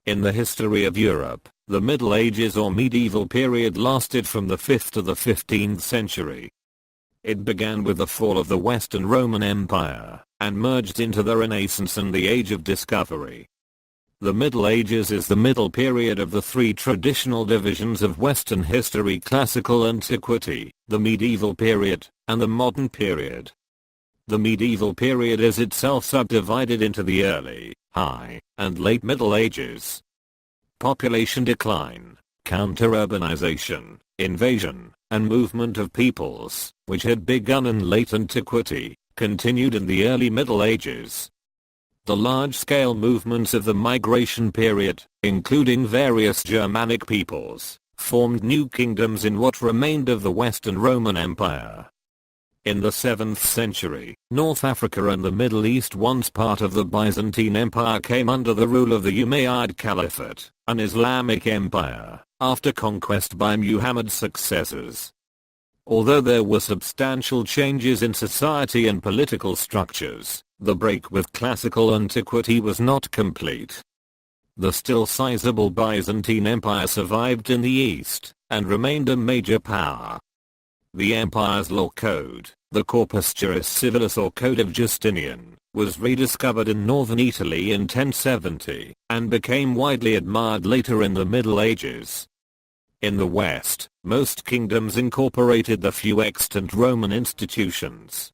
In the history of Europe, the Middle Ages or medieval period lasted from the 5th to the 15th century. It began with the fall of the Western Roman Empire, and merged into the Renaissance and the Age of Discovery. The Middle Ages is the middle period of the three traditional divisions of Western history: Classical Antiquity, the Medieval Period, and the Modern Period. The Medieval Period is itself subdivided into the Early, High, and Late Middle Ages. Population decline, counterurbanisation, invasion, and movement of peoples, which had begun in Late Antiquity, continued in the Early Middle Ages. The large-scale movements of the migration period, including various Germanic peoples, formed new kingdoms in what remained of the Western Roman Empire. In the 7th century, North Africa and the Middle East, once part of the Byzantine Empire, came under the rule of the Umayyad Caliphate, an Islamic empire, after conquest by Muhammad's successors. Although there were substantial changes in society and political structures, the break with classical antiquity was not complete. The still sizable Byzantine Empire survived in the East, and remained a major power. The empire's law code, the Corpus Juris Civilis or Code of Justinian, was rediscovered in northern Italy in 1070, and became widely admired later in the Middle Ages. In the West, most kingdoms incorporated the few extant Roman institutions.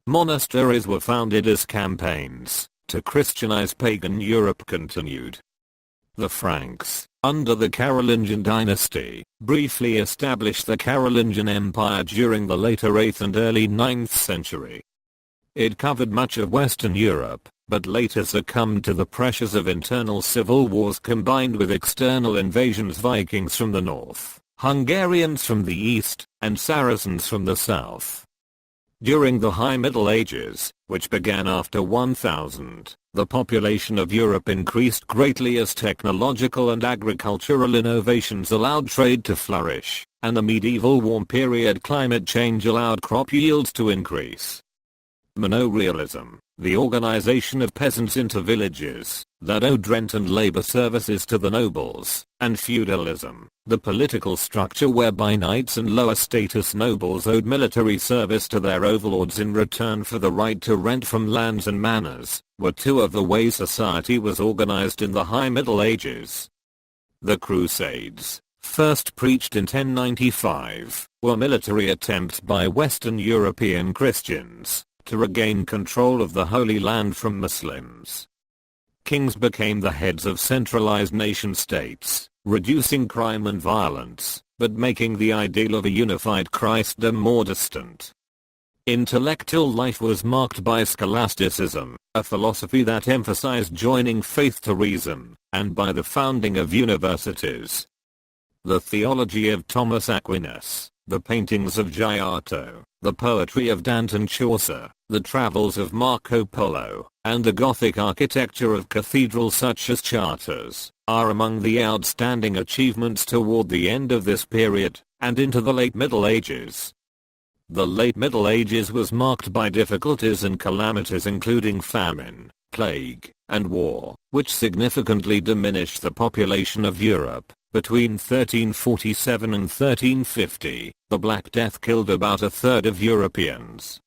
Monasteries were founded as campaigns to Christianize pagan Europe continued. The Franks, under the Carolingian dynasty, briefly established the Carolingian Empire during the later 8th and early 9th century. It covered much of Western Europe, but later succumbed to the pressures of internal civil wars combined with external invasions: Vikings from the north, Hungarians from the east, and Saracens from the south. During the High Middle Ages, which began after 1000, the population of Europe increased greatly as technological and agricultural innovations allowed trade to flourish, and the medieval warm period climate change allowed crop yields to increase. Monorealism, the organization of peasants into villages that owed rent and labor services to the nobles, and feudalism, the political structure whereby knights and lower status nobles owed military service to their overlords in return for the right to rent from lands and manors, were two of the ways society was organized in the High Middle Ages. The Crusades, first preached in 1095, were military attempts by Western European Christians to regain control of the Holy Land from Muslims. Kings became the heads of centralized nation-states, reducing crime and violence, but making the ideal of a unified Christendom more distant. Intellectual life was marked by scholasticism, a philosophy that emphasized joining faith to reason, and by the founding of universities. The theology of Thomas Aquinas, the paintings of Giotto, the poetry of Dante and Chaucer, the travels of Marco Polo, and the Gothic architecture of cathedrals such as Chartres, are among the outstanding achievements toward the end of this period, and into the late Middle Ages. The late Middle Ages was marked by difficulties and calamities including famine, plague, and war, which significantly diminished the population of Europe. Between 1347 and 1350, the Black Death killed about a third of Europeans.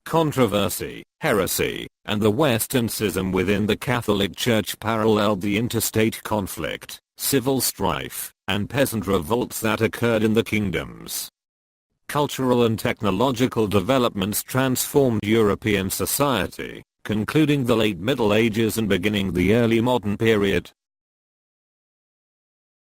Controversy, heresy, and the Western schism within the Catholic Church paralleled the interstate conflict, civil strife, and peasant revolts that occurred in the kingdoms. Cultural and technological developments transformed European society, concluding the late Middle Ages and beginning the early modern period.